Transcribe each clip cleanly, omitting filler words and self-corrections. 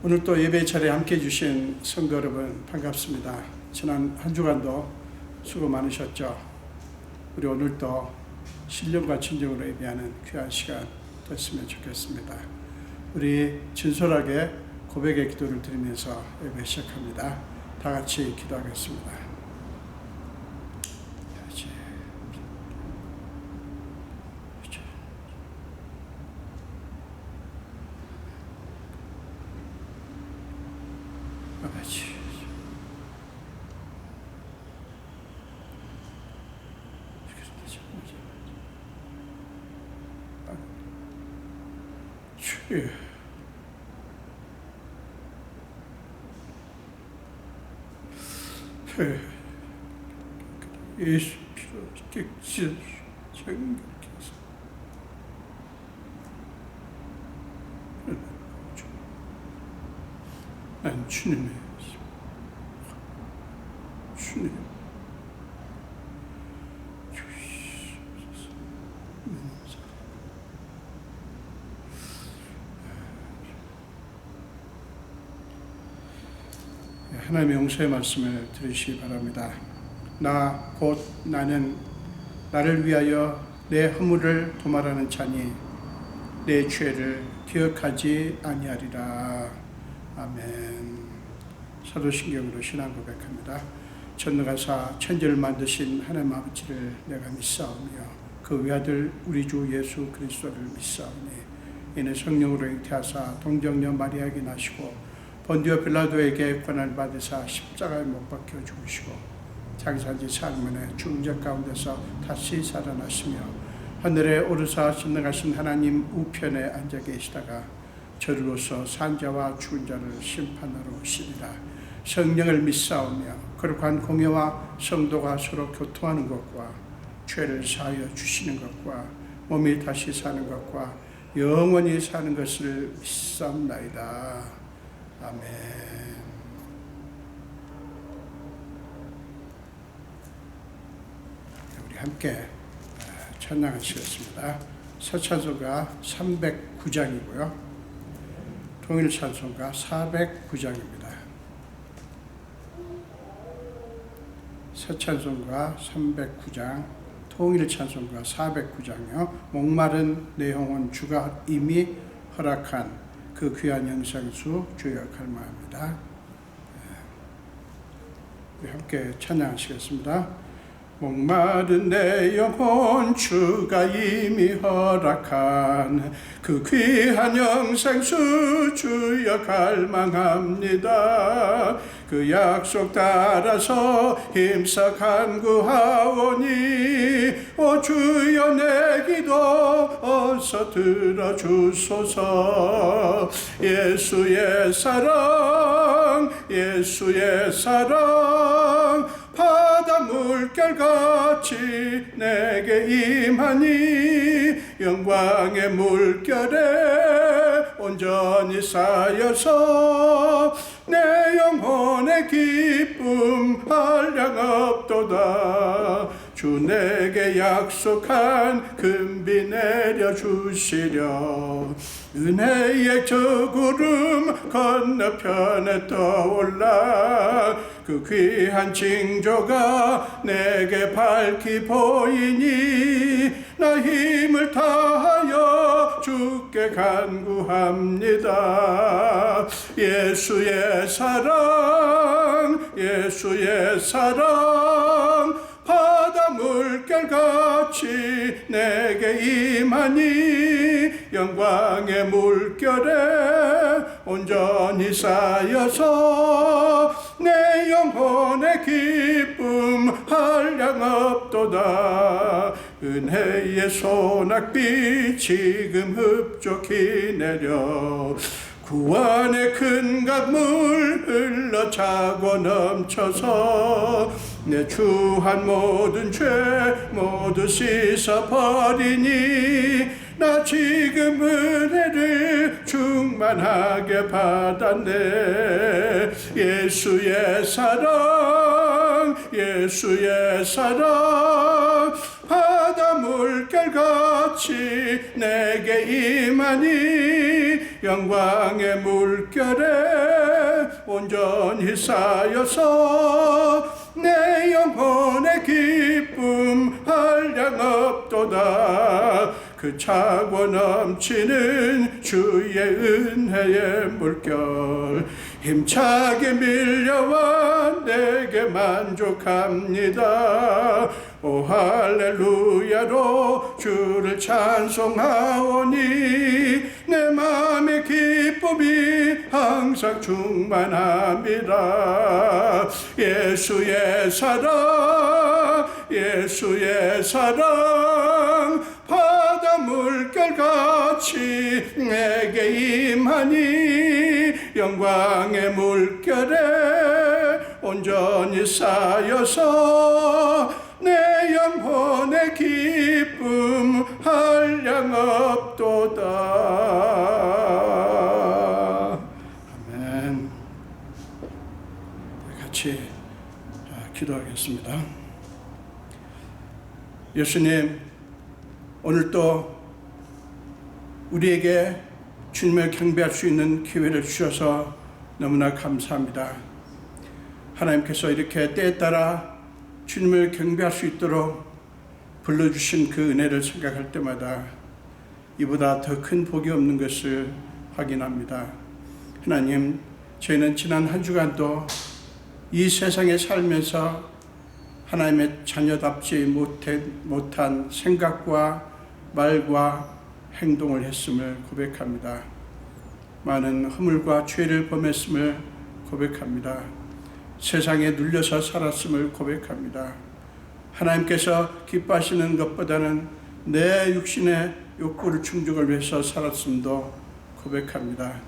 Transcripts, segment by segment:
오늘 또 예배 차례에 함께 해주신 성도 여러분 반갑습니다. 지난 한 주간도 수고 많으셨죠? 우리 오늘도 신령과 진정으로 예배하는 귀한 시간 됐으면 좋겠습니다. 우리 진솔하게 고백의 기도를 드리면서 예배 시작합니다. 다 같이 기도하겠습니다. 아버지, 주여, 예수 피로 객지 정결케 난 주님의 주님 하나님의 용서의 말씀을 들으시기 바랍니다. 나 곧 나는 나를 위하여 내 허물을 도말하는 자니 내 죄를 기억하지 아니하리라. 아멘. 사도신경으로 신앙 고백합니다. 전능하사 천지를 만드신 하나님 아버지를 내가 믿사오며 그 외아들 우리 주 예수 그리스도를 믿사오니 이는 성령으로 잉태하사 동정녀 마리아에게 나시고 본디오 빌라도에게 고난을 받으사 십자가에 못 박혀 죽으시고 자기 산지 사흘만에 죽은 자 가운데서 다시 살아나시며 하늘에 오르사 전능하신 하나님 우편에 앉아 계시다가 저리로서 산자와 죽은 자를 심판하러 오시리라. 성령을 믿사오며 거룩한 공예와 성도가 서로 교통하는 것과 죄를 사하여 주시는 것과 몸이 다시 사는 것과 영원히 사는 것을 믿사옵나이다. 아멘. 우리 함께 찬양하시겠습니다. 서찬송가 309장이고요. 통일찬송가 409장입니다. 서찬송가 309장, 통일찬송가 409장이요. 목마른 내 영혼 주가 이미 허락한 그 귀한 영상수 주여 갈망합니다. 우리 함께 찬양하시겠습니다. 목마른 내 영혼 주가 이미 허락한 그 귀한 영생수 주여 갈망합니다. 그 약속 따라서 힘써 간구하오니 오 주여 내 기도 어서 들어주소서. 예수의 사랑 예수의 사랑 바다 물결같이 내게 임하니 영광의 물결에 온전히 쌓여서 내 영혼의 기쁨 한량 없도다. 주 내게 약속한 금비 내려주시려. 은혜의 저 구름 건너편에 떠올라 그 귀한 징조가 내게 밝히 보이니 나 힘을 다하여 주께 간구합니다. 예수의 사랑 예수의 사랑 바다 물결같이 내게 임하니 영광의 물결에 온전히 쌓여서 내 영혼의 기쁨 한량 없도다. 은혜의 소낙비 지금 흡족히 내려 구원의 큰 강물 흘러차고 넘쳐서 내 추한 모든 죄 모두 씻어버리니 나 지금 은혜를 충만하게 받았네. 예수의 사랑 예수의 사랑 바다 물결같이 내게 임하니 영광의 물결에 온전히 쌓여서 내 영혼의 기쁨 한량없도다. 그 차고 넘치는 주의 은혜의 물결 힘차게 밀려와 내게 만족합니다. 오 할렐루야로 주를 찬송하오니 내 마음의 기쁨이 항상 충만합니다. 예수의 사랑 예수의 사랑 바다 물결같이 내게 임하니 영광의 물결에 온전히 쌓여서 내 영혼의 기쁨 한량없도다. 아멘. 같이 기도하겠습니다. 예수님, 오늘도 우리에게 주님을 경배할 수 있는 기회를 주셔서 너무나 감사합니다. 하나님께서 이렇게 때에 따라 주님을 경배할 수 있도록 불러주신 그 은혜를 생각할 때마다 이보다 더 큰 복이 없는 것을 확인합니다. 하나님, 저희는 지난 한 주간도 이 세상에 살면서 하나님의 자녀답지 못한 생각과 말과 행동을 했음을 고백합니다. 많은 허물과 죄를 범했음을 고백합니다. 세상에 눌려서 살았음을 고백합니다. 하나님께서 기뻐하시는 것보다는 내 육신의 욕구를 충족을 위해서 살았음도 고백합니다.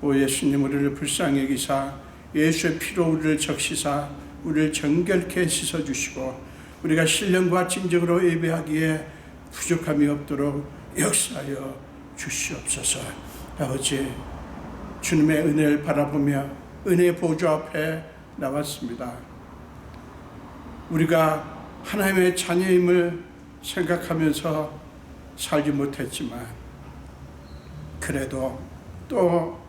오 예수님, 우리를 불쌍히 여기사 예수의 피로 우리를 적시사 우리를 정결케 씻어주시고 우리가 신령과 진정으로 예배하기에 부족함이 없도록 역사하여 주시옵소서. 아버지, 주님의 은혜를 바라보며 은혜의 보좌 앞에 나왔습니다. 우리가 하나님의 자녀임을 생각하면서 살지 못했지만 그래도 또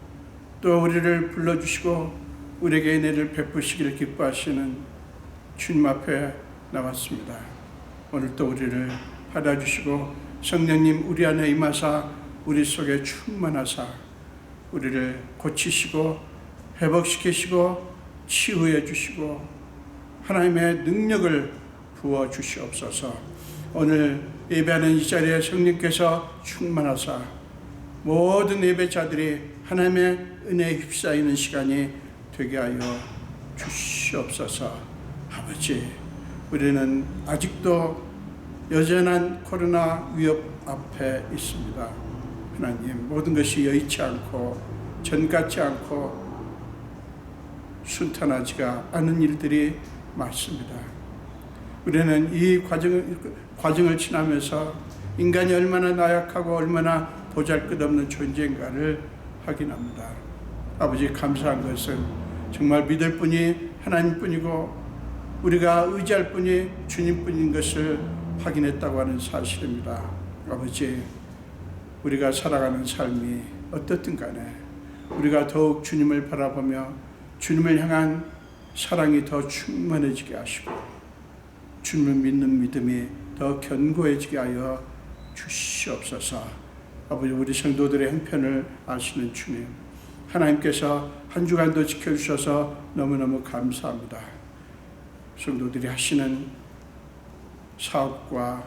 우리를 불러주시고 우리에게 은혜를 베푸시기를 기뻐하시는 주님 앞에 나왔습니다. 오늘 또 우리를 받아주시고 성령님 우리 안에 임하사 우리 속에 충만하사 우리를 고치시고 회복시키시고 치유해 주시고 하나님의 능력을 부어 주시옵소서. 오늘 예배하는 이 자리에 성령께서 충만하사 모든 예배자들이 하나님의 은혜에 휩싸이는 시간이 되게 하여 주시옵소서. 아버지, 우리는 아직도 여전한 코로나 위협 앞에 있습니다. 하나님, 모든 것이 여의치 않고 전 같지 않고 순탄하지가 않은 일들이 많습니다. 우리는 이 과정을 지나면서 인간이 얼마나 나약하고 얼마나 보잘것없는 존재인가를 확인합니다. 아버지, 감사한 것은 정말 믿을 분이 하나님뿐이고 우리가 의지할 분이 주님뿐인 것을 확인했다고 하는 사실입니다. 아버지, 우리가 살아가는 삶이 어떻든 간에 우리가 더욱 주님을 바라보며 주님을 향한 사랑이 더 충만해지게 하시고 주님을 믿는 믿음이 더 견고해지게 하여 주시옵소서. 아버지, 우리 성도들의 형편을 아시는 주님, 하나님께서 한 주간도 지켜주셔서 너무너무 감사합니다. 성도들이 하시는 사업과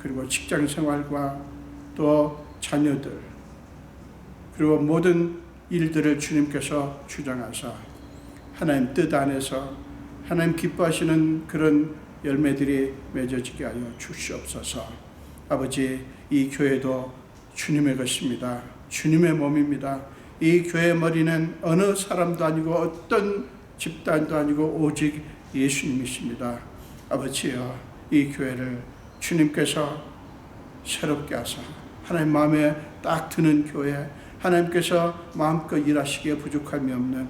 그리고 직장생활과 또 자녀들 그리고 모든 일들을 주님께서 주장하사 하나님 뜻 안에서 하나님 기뻐하시는 그런 열매들이 맺어지게 하여 주시옵소서. 아버지, 이 교회도 주님의 것입니다. 주님의 몸입니다. 이 교회의 머리는 어느 사람도 아니고 어떤 집단도 아니고 오직 예수님이십니다. 아버지여, 이 교회를 주님께서 새롭게 하사 하나님 마음에 딱 드는 교회, 하나님께서 마음껏 일하시기에 부족함이 없는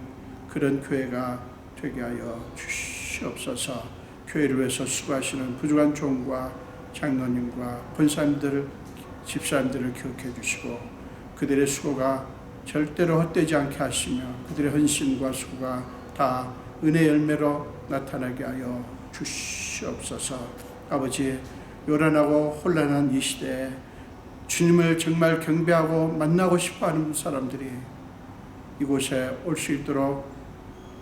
그런 교회가 되게 하여 주시옵소서. 교회를 위해서 수고하시는 부족한 종과 장로님과 권사님들, 집사님들을 기억해 주시고 그들의 수고가 절대로 헛되지 않게 하시며 그들의 헌신과 수고가 다 은혜 열매로 나타나게 하여 주시옵소서. 아버지, 요란하고 혼란한 이 시대에 주님을 정말 경배하고 만나고 싶어하는 사람들이 이곳에 올 수 있도록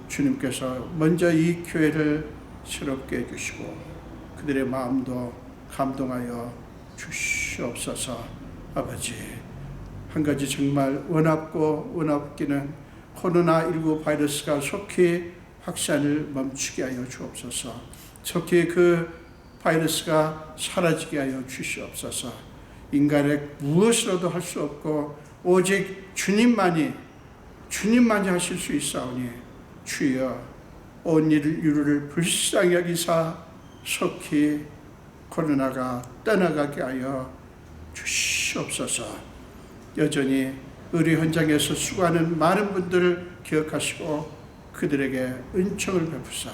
주님께서 먼저 이 교회를 새롭게 해주시고 그들의 마음도 감동하여 주시옵소서. 아버지, 한 가지 정말 원합고 원합기는 코로나19 바이러스가 속히 확산을 멈추게 하여 주옵소서. 속히 그 바이러스가 사라지게 하여 주시옵소서. 인간의 무엇으로도 할 수 없고 오직 주님만이 하실 수 있사오니 주여 온 인류를 불쌍히 여기사 속히 코로나가 떠나가게 하여 주시옵소서. 여전히 의료 현장에서 수고하는 많은 분들을 기억하시고 그들에게 은총을 베푸사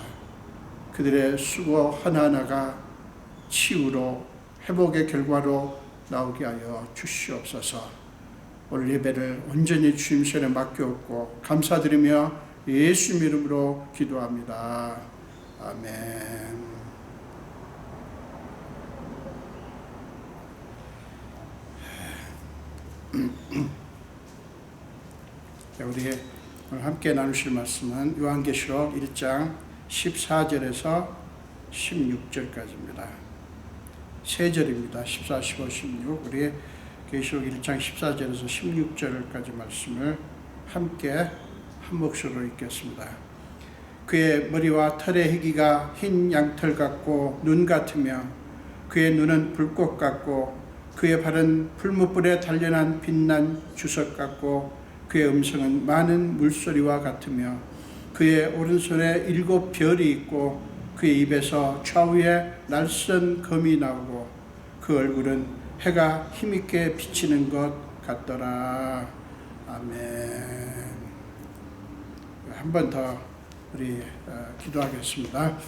그들의 수고 하나하나가 치유로 회복의 결과로 나오게 하여 주시옵소서. 오늘 예배를 온전히 주님 손에 맡겨옵고 감사드리며 예수 이름으로 기도합니다. 아멘. 우리 오늘 함께 나누실 말씀은 요한계시록 1장 14절에서 16절까지입니다. 세 절입니다. 14, 15, 16. 우리 계시록 1장 14절에서 16절까지 말씀을 함께 한 목소리로 읽겠습니다. 그의 머리와 털의 희기가 흰 양털 같고 눈 같으며 그의 눈은 불꽃 같고 그의 발은 풀무불에 단련한 빛난 주석 같고 그의 음성은 많은 물소리와 같으며 그의 오른손에 7 별이 있고 그의 입에서 좌우에 날선 검이 나오고 그 얼굴은 해가 힘있게 비치는 것 같더라. 아멘. 한 번 더 우리 기도하겠습니다.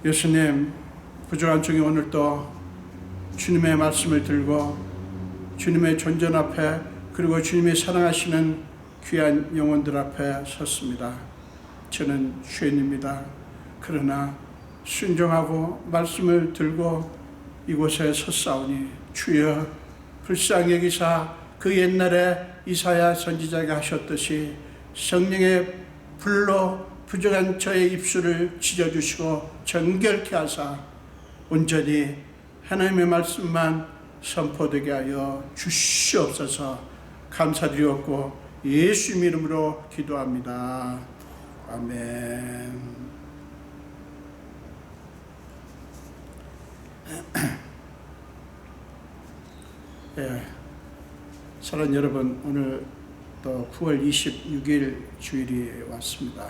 예수님, 부족한 중에 오늘 또 주님의 말씀을 들고 주님의 존전 앞에 그리고 주님이 사랑하시는 귀한 영혼들 앞에 섰습니다. 저는 죄인입니다. 그러나 순종하고 말씀을 들고 이곳에 섰사오니 주여 불쌍히 여기사 그 옛날에 이사야 선지자가 하셨듯이 성령의 불로 부족한 저의 입술을 찢어주시고 정결케 하사 온전히 하나님의 말씀만 선포되게 하여 주시옵소서. 감사드리옵고 예수 이름으로 기도합니다. 아멘. 예, 사랑하는 여러분, 오늘 또 9월 26일 주일이 왔습니다.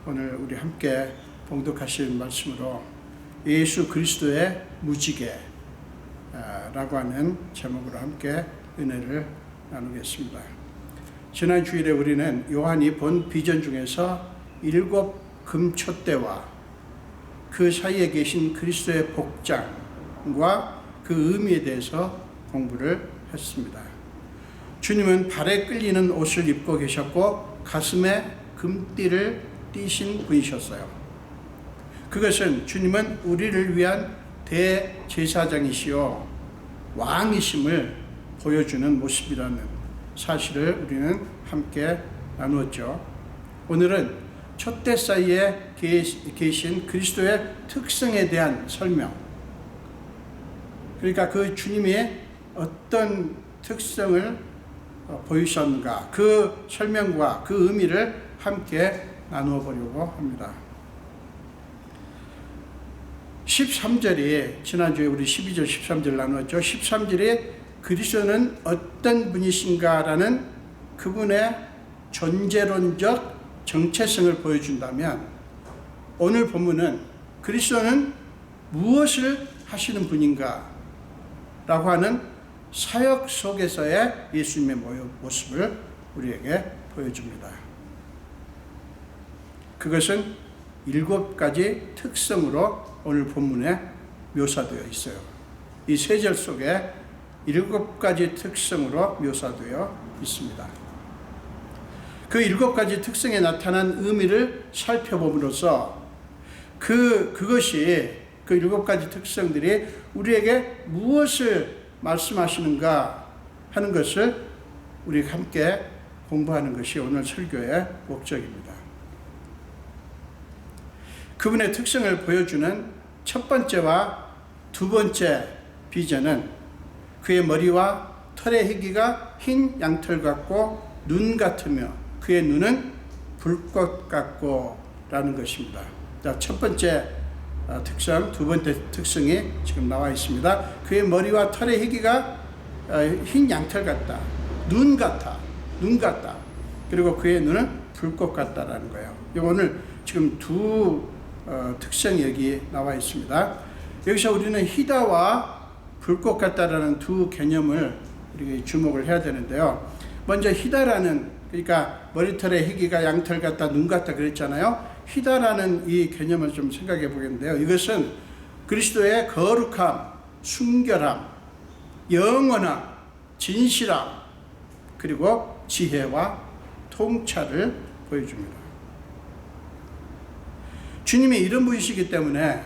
오늘 우리 함께 봉독하신 말씀으로 예수 그리스도의 무지개 라고 하는 제목으로 함께 은혜를 나누겠습니다. 지난 주일에 우리는 요한이 본 비전 중에서 7 금촛대와 그 사이에 계신 그리스도의 복장과 그 의미에 대해서 공부를 했습니다. 주님은 발에 끌리는 옷을 입고 계셨고 가슴에 금띠를 띠신 분이셨어요. 그것은 주님은 우리를 위한 대제사장이시요 왕이심을 보여주는 모습이라는 사실을 우리는 함께 나누었죠. 오늘은 촛대 사이에 계신 그리스도의 특성에 대한 설명, 그러니까 그 주님이 어떤 특성을 보이셨는가, 그 설명과 그 의미를 함께 나누어 보려고 합니다. 13절이 지난주에 우리 12절 13절 나누었죠. 13절에 그리스도는 어떤 분이신가라는 그분의 존재론적 정체성을 보여준다면, 오늘 본문은 그리스도는 무엇을 하시는 분인가 라고 하는 사역 속에서의 예수님의 모습을 우리에게 보여줍니다. 그것은 7가지 특성으로 오늘 본문에 묘사되어 있어요. 이 세 절 속에 7가지 특성으로 묘사되어 있습니다. 그 7가지 특성에 나타난 의미를 살펴봄으로써 그것이 그 7가지 특성들이 우리에게 무엇을 말씀하시는가 하는 것을 우리가 함께 공부하는 것이 오늘 설교의 목적입니다. 그분의 특성을 보여주는 첫 번째와 두 번째 비전은 그의 머리와 털의 희기가 흰 양털 같고 눈 같으며 그의 눈은 불꽃 같고 라는 것입니다. 자, 첫 번째 특성, 두 번째 특성이 지금 나와 있습니다. 그의 머리와 털의 희기가 흰 양털 같다. 눈 같다. 그리고 그의 눈은 불꽃 같다라는 거예요. 오늘 지금 두 특성이 여기 나와 있습니다. 여기서 우리는 희다와 불꽃 같다라는 두 개념을 우리가 주목을 해야 되는데요. 먼저 희다라는, 그러니까 머리털의 희기가 양털 같다, 눈 같다 그랬잖아요. 희다라는 이 개념을 좀 생각해 보겠는데요. 이것은 그리스도의 거룩함, 순결함, 영원함, 진실함, 그리고 지혜와 통찰을 보여줍니다. 주님이 이런 분이시기 때문에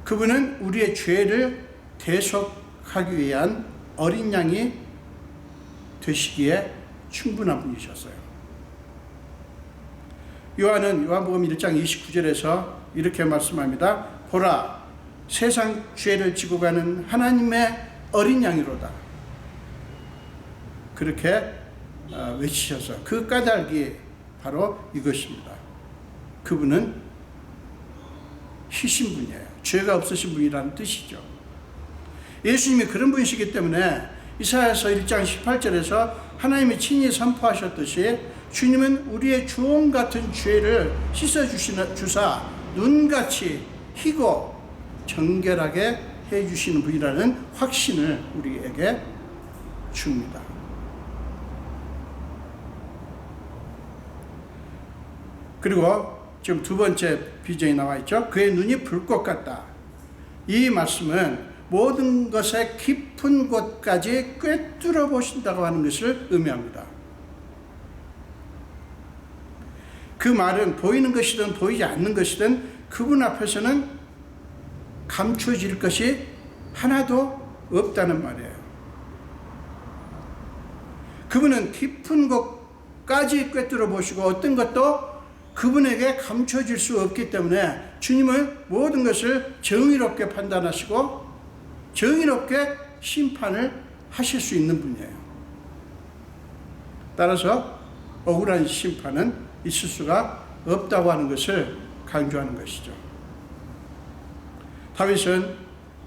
그분은 우리의 죄를 대속하기 위한 어린 양이 되시기에 충분한 분이셨어요. 요한은 요한복음 1장 29절에서 이렇게 말씀합니다. 보라, 세상 죄를 지고 가는 하나님의 어린 양이로다. 그렇게 외치셔서 그 까닭이 바로 이것입니다. 그분은 희신 분이에요. 죄가 없으신 분이라는 뜻이죠. 예수님이 그런 분이시기 때문에 이사야서 1장 18절에서 하나님이 친히 선포하셨듯이 주님은 우리의 주홍 같은 죄를 씻어주사 눈같이 희고 정결하게 해주시는 분이라는 확신을 우리에게 줍니다. 그리고 지금 두 번째 비전이 나와 있죠. 그의 눈이 불꽃 같다. 이 말씀은 모든 것의 깊은 곳까지 꿰뚫어 보신다고 하는 것을 의미합니다. 그 말은 보이는 것이든 보이지 않는 것이든 그분 앞에서는 감춰질 것이 하나도 없다는 말이에요. 그분은 깊은 곳까지 꿰뚫어 보시고 어떤 것도 그분에게 감춰질 수 없기 때문에 주님은 모든 것을 정의롭게 판단하시고 정의롭게 심판을 하실 수 있는 분이에요. 따라서 억울한 심판은 있을 수가 없다고 하는 것을 강조하는 것이죠. 다윗은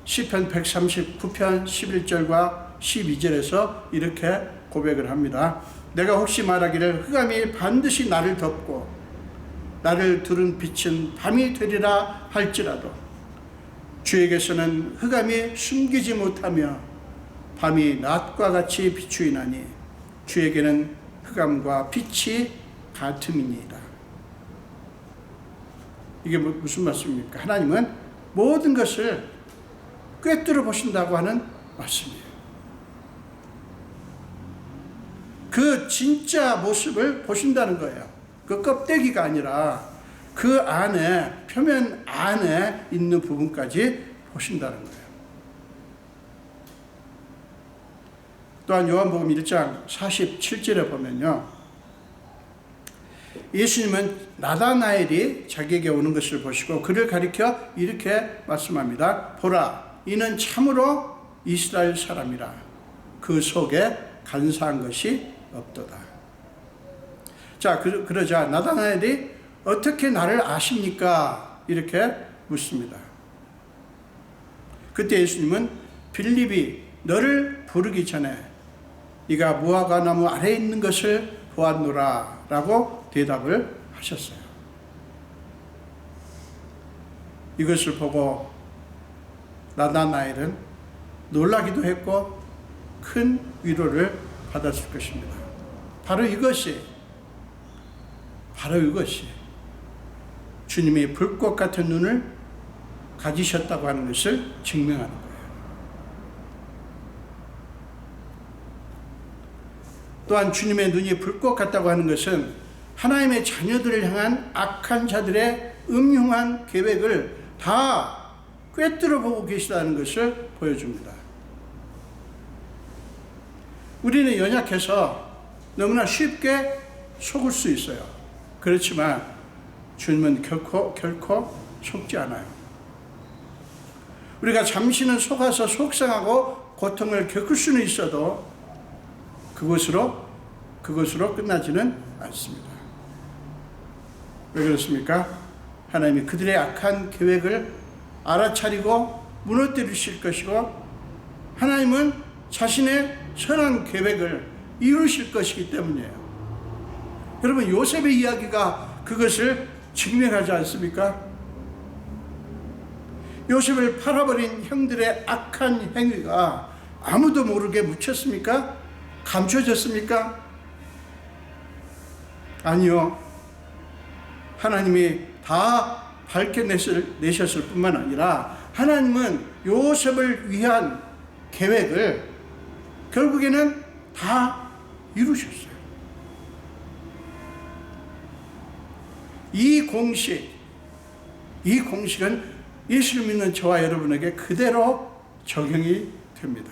시편 139편 11절과 12절에서 이렇게 고백을 합니다. 내가 혹시 말하기를 흑암이 반드시 나를 덮고 나를 두른 빛은 밤이 되리라 할지라도 주에게서는 흑암이 숨기지 못하며 밤이 낮과 같이 비추이나니 주에게는 흑암과 빛이 같음이니이다. 이게 무슨 말씀입니까? 하나님은 모든 것을 꿰뚫어 보신다고 하는 말씀이에요. 그 진짜 모습을 보신다는 거예요. 그 껍데기가 아니라 그 안에, 표면 안에 있는 부분까지 보신다는 거예요. 또한 요한복음 1장 47절에 보면요, 예수님은 나다나엘이 자기에게 오는 것을 보시고 그를 가리켜 이렇게 말씀합니다. 보라, 이는 참으로 이스라엘 사람이라. 그 속에 간사한 것이 없도다. 자, 그러자 나다나엘이 어떻게 나를 아십니까? 이렇게 묻습니다. 그때 예수님은 빌립이 너를 부르기 전에 네가 무화과 나무 아래에 있는 것을 보았노라 라고 대답을 하셨어요. 이것을 보고 나다나엘은 놀라기도 했고 큰 위로를 받았을 것입니다. 바로 이것이 주님이 불꽃 같은 눈을 가지셨다고 하는 것을 증명하는 거예요. 또한 주님의 눈이 불꽃 같다고 하는 것은 하나님의 자녀들을 향한 악한 자들의 음흉한 계획을 다 꿰뚫어 보고 계시다는 것을 보여줍니다. 우리는 연약해서 너무나 쉽게 속을 수 있어요. 그렇지만 주님은 결코 속지 않아요. 우리가 잠시는 속아서 속상하고 고통을 겪을 수는 있어도 그것으로 끝나지는 않습니다. 왜 그렇습니까? 하나님이 그들의 악한 계획을 알아차리고 무너뜨리실 것이고, 하나님은 자신의 선한 계획을 이루실 것이기 때문이에요. 여러분, 요셉의 이야기가 그것을 증명하지 않습니까? 요셉을 팔아버린 형들의 악한 행위가 아무도 모르게 묻혔습니까? 감춰졌습니까? 아니요. 하나님이 다 밝혀내셨을 뿐만 아니라 하나님은 요셉을 위한 계획을 결국에는 다 이루셨어요. 이 공식은 예수를 믿는 저와 여러분에게 그대로 적용이 됩니다.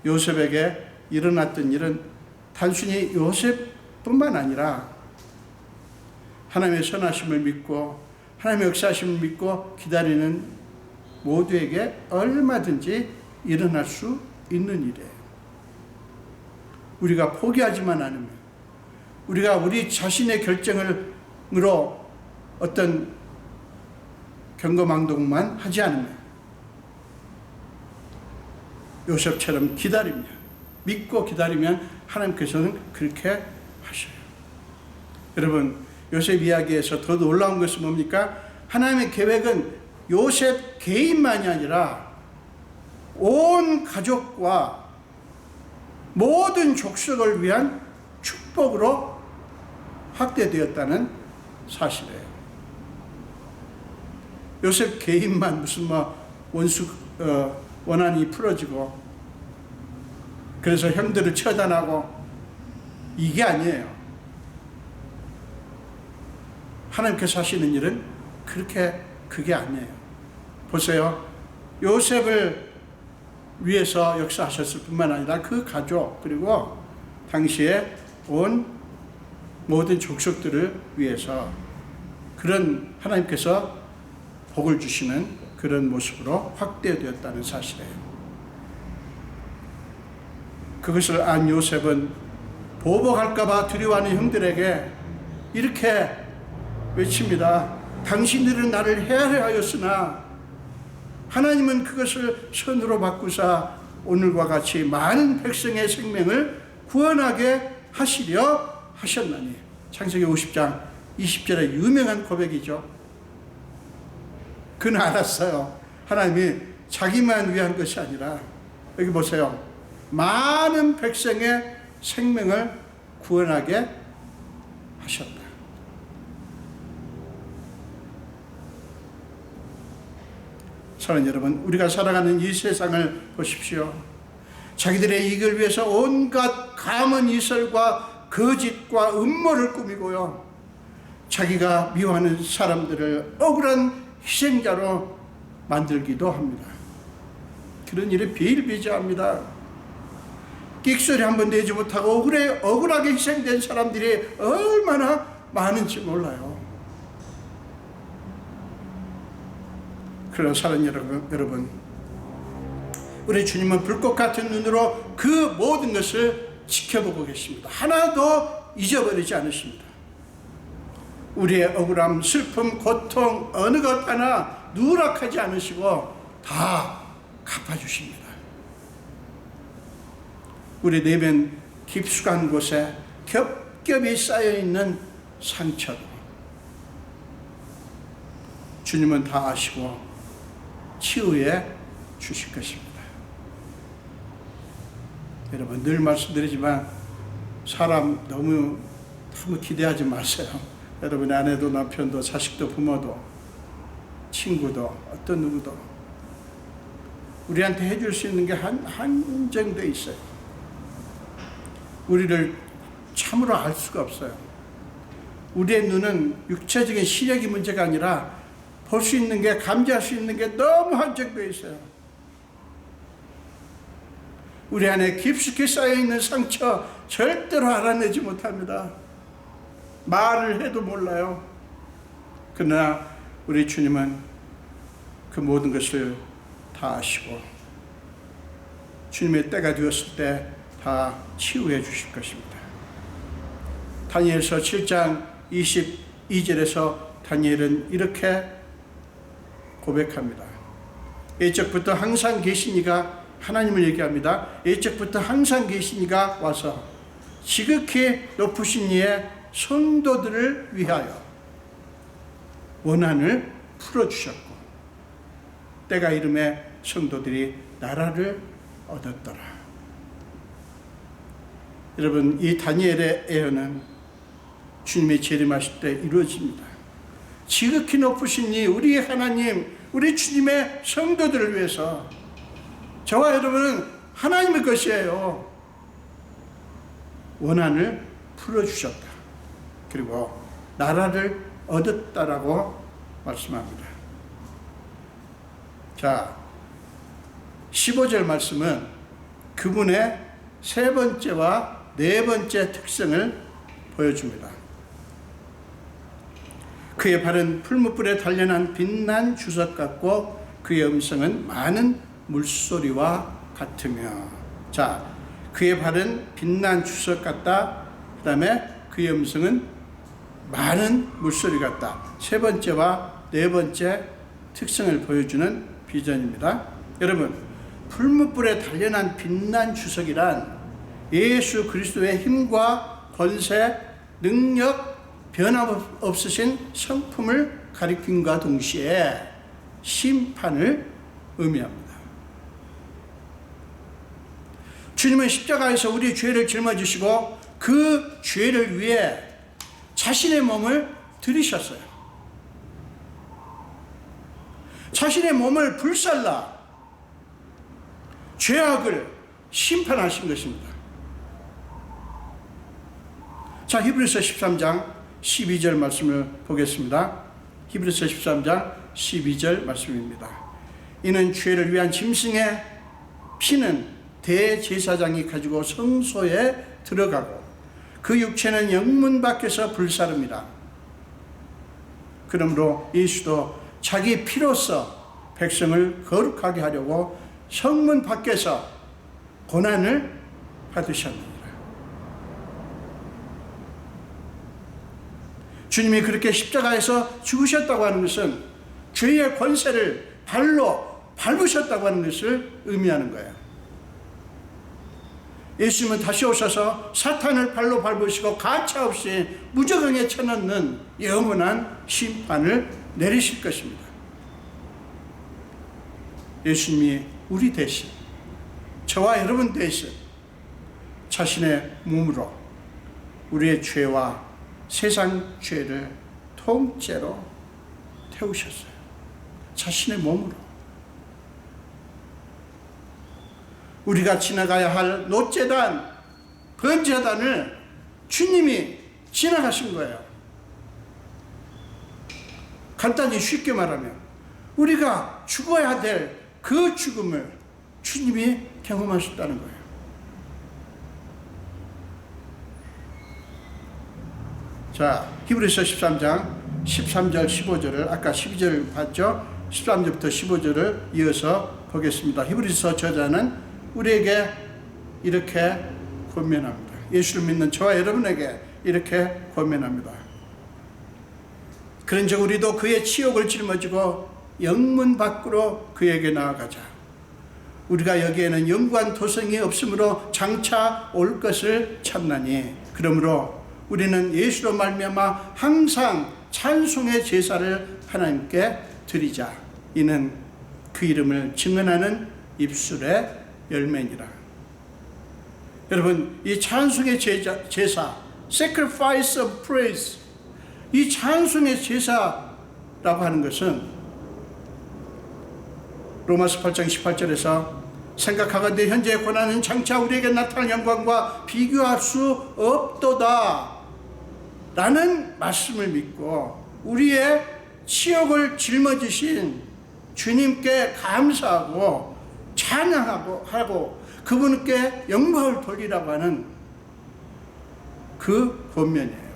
요셉에게 일어났던 일은 단순히 요셉뿐만 아니라 하나님의 선하심을 믿고 하나님의 역사하심을 믿고 기다리는 모두에게 얼마든지 일어날 수 있는 일이에요. 우리가 포기하지만 않으면, 우리가 우리 자신의 결정으로 어떤 경거망동만 하지 않으면, 요셉처럼 기다리면, 믿고 기다리면 하나님께서는 그렇게 하셔요. 여러분, 요셉 이야기에서 더 놀라운 것은 뭡니까? 하나님의 계획은 요셉 개인만이 아니라 온 가족과 모든 족속을 위한 축복으로 확대되었다는 사실이에요. 요셉 개인만 무슨 원한이 풀어지고 그래서 형들을 처단하고 이게 아니에요. 하나님께서 하시는 일은 그게 아니에요. 보세요. 요셉을 위해서 역사하셨을 뿐만 아니라 그 가족, 그리고 당시에 온 모든 족속들을 위해서 그런 하나님께서 복을 주시는 그런 모습으로 확대되었다는 사실이에요. 그것을 안 요셉은 보복할까봐 두려워하는 형들에게 이렇게 외칩니다. 당신들은 나를 헤아려하였으나 하나님은 그것을 선으로 바꾸사 오늘과 같이 많은 백성의 생명을 구원하게 하시려 하셨나니. 창세기 50장 20절의 유명한 고백이죠. 그는 알았어요. 하나님이 자기만 위한 것이 아니라, 여기 보세요. 많은 백성의 생명을 구원하게 하셨다. 사랑하는 여러분, 우리가 살아가는 이 세상을 보십시오. 자기들의 이익을 위해서 온갖 감언 이설과 거짓과 음모를 꾸미고요, 자기가 미워하는 사람들을 억울한 희생자로 만들기도 합니다. 그런 일이 비일비재합니다. 끽소리 한번 내지 못하고 억울하게 희생된 사람들이 얼마나 많은지 몰라요. 그러나 사랑하는 여러분, 우리 주님은 불꽃 같은 눈으로 그 모든 것을 지켜보고 계십니다. 하나도 잊어버리지 않으십니다. 우리의 억울함, 슬픔, 고통 어느 것 하나 누락하지 않으시고 다 갚아주십니다. 우리 내면 깊숙한 곳에 겹겹이 쌓여있는 상처도 주님은 다 아시고 치유해 주실 것입니다. 여러분, 늘 말씀드리지만 사람 너무 기대하지 마세요. 여러분의 아내도 남편도 자식도 부모도 친구도 어떤 누구도 우리한테 해줄 수 있는 게 한정돼 있어요. 우리를 참으로 알 수가 없어요. 우리의 눈은 육체적인 시력이 문제가 아니라 볼 수 있는 게, 감지할 수 있는 게 너무 한정되어 있어요. 우리 안에 깊숙이 쌓여있는 상처 절대로 알아내지 못합니다. 말을 해도 몰라요. 그러나 우리 주님은 그 모든 것을 다 아시고 주님의 때가 되었을 때 다 치유해 주실 것입니다. 다니엘서 7장 22절에서 다니엘은 이렇게 고백합니다. 예적부터 항상 계시니가, 하나님을 얘기합니다. 예적부터 항상 계시니가 와서 지극히 높으신 이의 성도들을 위하여 원한을 풀어주셨고 때가 이름에 성도들이 나라를 얻었더라. 여러분, 이 다니엘의 예언은 주님의 재림하실 때 이루어집니다. 지극히 높으신 이 우리 하나님, 우리 주님의 성도들을 위해서 저와 여러분은 하나님의 것이에요. 원한을 풀어주셨다. 그리고 나라를 얻었다라고 말씀합니다. 자, 15절 말씀은 그분의 세 번째와 네 번째 특성을 보여줍니다. 그의 발은 풀무불에 단련한 빛난 주석 같고 그의 음성은 많은 물소리와 같으며. 자, 그의 발은 빛난 주석 같다. 그 다음에 그의 음성은 많은 물소리 같다. 세 번째와 네 번째 특성을 보여주는 비전입니다. 여러분, 풀무불에 단련한 빛난 주석이란 예수 그리스도의 힘과 권세, 능력, 변함없으신 성품을 가리킴과 동시에 심판을 의미합니다. 주님은 십자가에서 우리의 죄를 짊어지시고 그 죄를 위해 자신의 몸을 들이셨어요. 자신의 몸을 불살라 죄악을 심판하신 것입니다. 자, 히브리서 13장 12절 말씀을 보겠습니다. 히브리서 13장 12절 말씀입니다. 이는 죄를 위한 짐승의 피는 대제사장이 가지고 성소에 들어가고 그 육체는 영문 밖에서 불사릅니다. 그러므로 예수도 자기 피로써 백성을 거룩하게 하려고 성문 밖에서 고난을 받으셨습니다. 주님이 그렇게 십자가에서 죽으셨다고 하는 것은 죄의 권세를 발로 밟으셨다고 하는 것을 의미하는 거예요. 예수님은 다시 오셔서 사탄을 발로 밟으시고 가차없이 무저강에 쳐넣는 영원한 심판을 내리실 것입니다. 예수님이 우리 대신, 저와 여러분 대신 자신의 몸으로 우리의 죄와 세상 죄를 통째로 태우셨어요. 자신의 몸으로. 우리가 지나가야 할 노제단, 번제단을 주님이 지나가신 거예요. 간단히 쉽게 말하면 우리가 죽어야 될 그 죽음을 주님이 경험하셨다는 거예요. 자, 히브리서 13장 13절 15절을 아까 12절을 봤죠? 13절부터 15절을 이어서 보겠습니다. 히브리서 저자는 우리에게 이렇게 권면합니다. 예수를 믿는 저와 여러분에게 이렇게 권면합니다. 그런즉 우리도 그의 치욕을 짊어지고 영문 밖으로 그에게 나아가자. 우리가 여기에는 영구한 도성이 없으므로 장차 올 것을 참나니 그러므로 우리는 예수로 말미암아 항상 찬송의 제사를 하나님께 드리자. 이는 그 이름을 증언하는 입술의 열매니라. 여러분, 이 찬송의 제사, sacrifice of praise, 이 찬송의 제사라고 하는 것은 로마서 8장 18절에서 생각하건대 현재의 고난은 장차 우리에게 나타날 영광과 비교할 수 없도다 라는 말씀을 믿고 우리의 치욕을 짊어지신 주님께 감사하고 찬양하고 그분께 영광을 돌리라고 하는 그 권면이에요.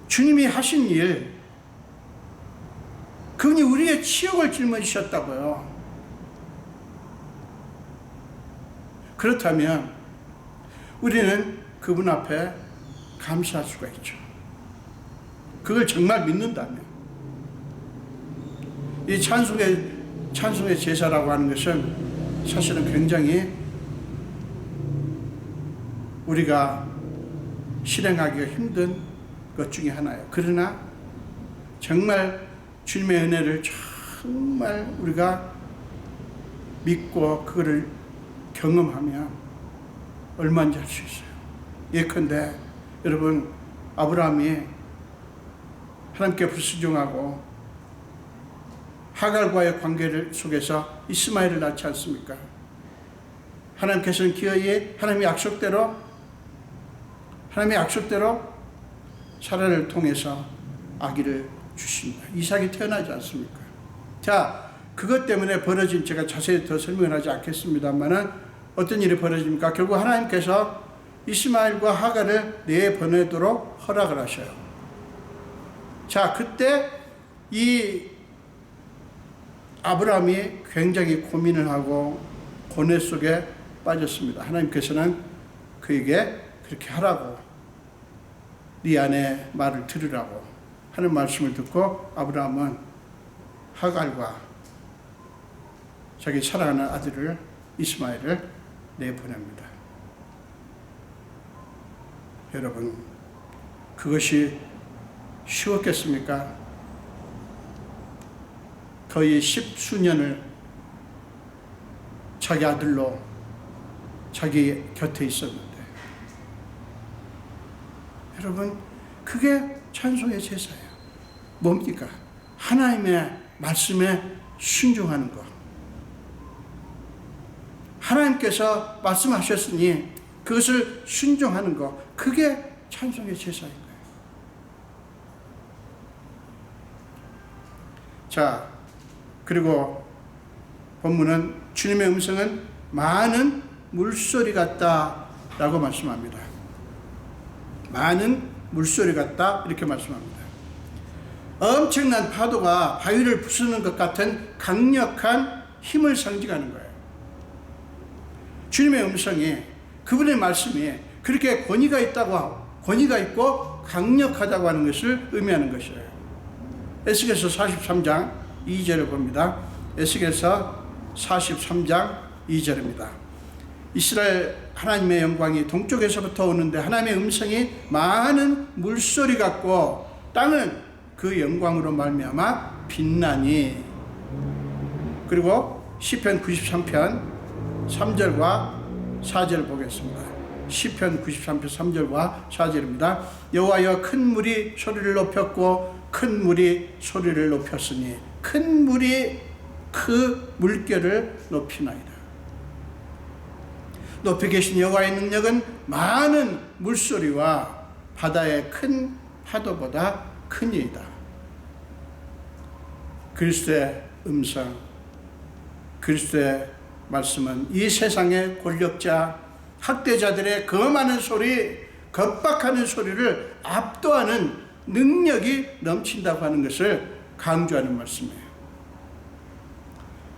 주님이 하신 일, 그분이 우리의 치욕을 짊어지셨다고요. 그렇다면 우리는 그분 앞에 감사할 수가 있죠. 그걸 정말 믿는다면. 이 찬송의 제사라고 하는 것은 사실은 굉장히 우리가 실행하기가 힘든 것 중에 하나예요. 그러나 정말 주님의 은혜를 정말 우리가 믿고 그거를 경험하면 얼마인지 알 수 있어요. 예컨대 여러분, 아브라함이 하나님께 불순종하고 하갈과의 관계를 속에서 이스마엘을 낳지 않습니까? 하나님께서는 기어이 하나님의 약속대로 사라를 통해서 아기를 주십니다. 이삭이 태어나지 않습니까? 자, 그것 때문에 벌어진, 제가 자세히 더 설명을 하지 않겠습니다만은 어떤 일이 벌어집니까? 결국 하나님께서 이스마엘과 하갈을 내보내도록 허락을 하셔요. 자, 그때 이 아브라함이 굉장히 고민을 하고 고뇌 속에 빠졌습니다. 하나님께서는 그에게 그렇게 하라고, 네 아내 말을 들으라고 하는 말씀을 듣고 아브라함은 하갈과 자기 사랑하는 아들을 이스마엘을 내보냅니다. 여러분, 그것이 쉬웠겠습니까? 거의 10수년을 자기 아들로 자기 곁에 있었는데, 여러분, 그게 찬송의 제사예요. 뭡니까? 하나님의 말씀에 순종하는 것. 하나님께서 말씀하셨으니 그것을 순종하는 것. 그게 찬송의 제사인 거예요. 자, 그리고 본문은 주님의 음성은 많은 물소리 같다라고 말씀합니다. 많은 물소리 같다 이렇게 말씀합니다. 엄청난 파도가 바위를 부수는 것 같은 강력한 힘을 상징하는 거예요. 주님의 음성이, 그분의 말씀이 그렇게 권위가 있고 강력하다고 하는 것을 의미하는 것이에요. 에스겔서 43장 2절을 봅니다. 에스겔서 43장 2절입니다. 이스라엘 하나님의 영광이 동쪽에서부터 오는데 하나님의 음성이 많은 물소리 같고 땅은 그 영광으로 말미암아 빛나니. 그리고 시편 93편 3절과 4절 보겠습니다. 시편 93편 3절과 4절입니다. 여호와여, 큰 물이 소리를 높였고 큰 물이 소리를 높였으니 큰 물이 그 물결을 높이나이다. 높이 계신 여호와의 능력은 많은 물소리와 바다의 큰 파도보다 크니이다. 그리스도의 음성, 그리스도의 말씀은 이 세상의 권력자, 학대자들의 그 많은 소리, 겁박하는 소리를 압도하는 능력이 넘친다고 하는 것을 강조하는 말씀이에요.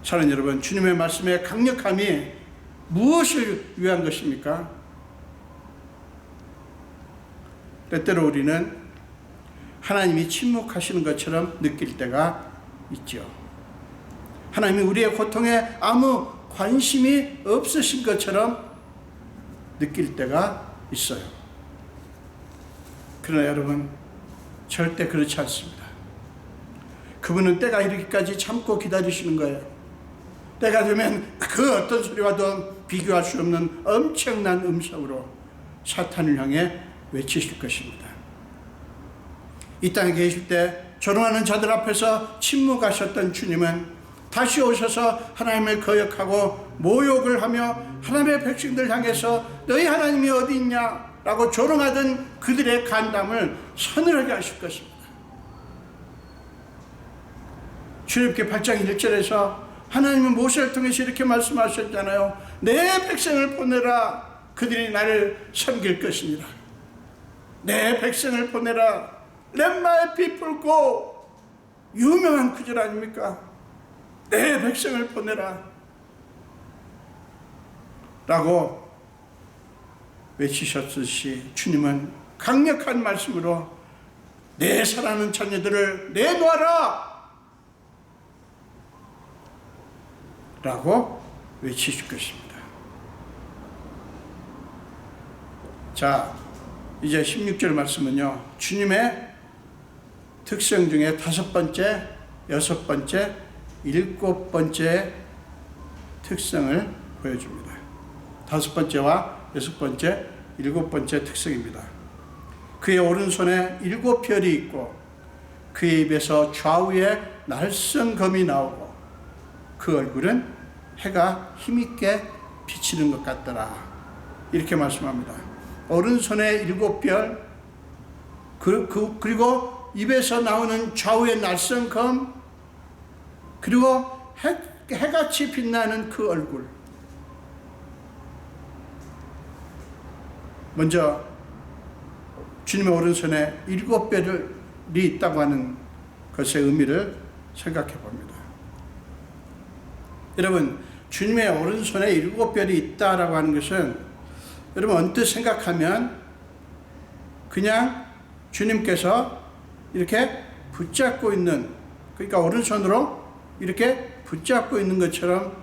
사랑하는 여러분, 주님의 말씀의 강력함이 무엇을 위한 것입니까? 때때로 우리는 하나님이 침묵하시는 것처럼 느낄 때가 있죠. 하나님이 우리의 고통에 아무 관심이 없으신 것처럼 느낄 때가 있어요. 그러나 여러분, 절대 그렇지 않습니다. 그분은 때가 이르기까지 참고 기다리시는 거예요. 때가 되면 그 어떤 소리와도 비교할 수 없는 엄청난 음성으로 사탄을 향해 외치실 것입니다. 이 땅에 계실 때 조롱하는 자들 앞에서 침묵하셨던 주님은 다시 오셔서 하나님을 거역하고 모욕을 하며 하나님의 백성들 향해서 너희 하나님이 어디 있냐 라고 조롱하던 그들의 간담을 서늘하게 하실 것입니다. 출애굽기 8장 1절에서 하나님은 모세를 통해서 이렇게 말씀하셨잖아요. 내 백성을 보내라. 그들이 나를 섬길 것이니라. 내 백성을 보내라. Let my people go. 유명한 구절 아닙니까? 내 백성을 보내라. 라고 외치셨듯이 주님은 강력한 말씀으로 내 사랑하는 자녀들을 내놓아라. 라고 외치실 것입니다. 자, 이제 16절 말씀은요, 주님의 특성 중에 5번째, 6번째, 7번째 특성을 보여줍니다. 5번째와 6번째, 7번째 특성입니다. 그의 오른손에 7별이 있고 그의 입에서 좌우에 날성검이 나오고 그 얼굴은 해가 힘있게 비치는 것 같더라. 이렇게 말씀합니다. 오른손에 7별, 그리고 입에서 나오는 좌우의 날성검, 그리고 해같이 빛나는 그 얼굴. 먼저 주님의 오른손에 7별이 있다고 하는 것의 의미를 생각해 봅니다. 여러분, 주님의 오른손에 7별이 있다라고 하는 것은 여러분 언뜻 생각하면 그냥 주님께서 이렇게 붙잡고 있는, 그러니까 오른손으로 이렇게 붙잡고 있는 것처럼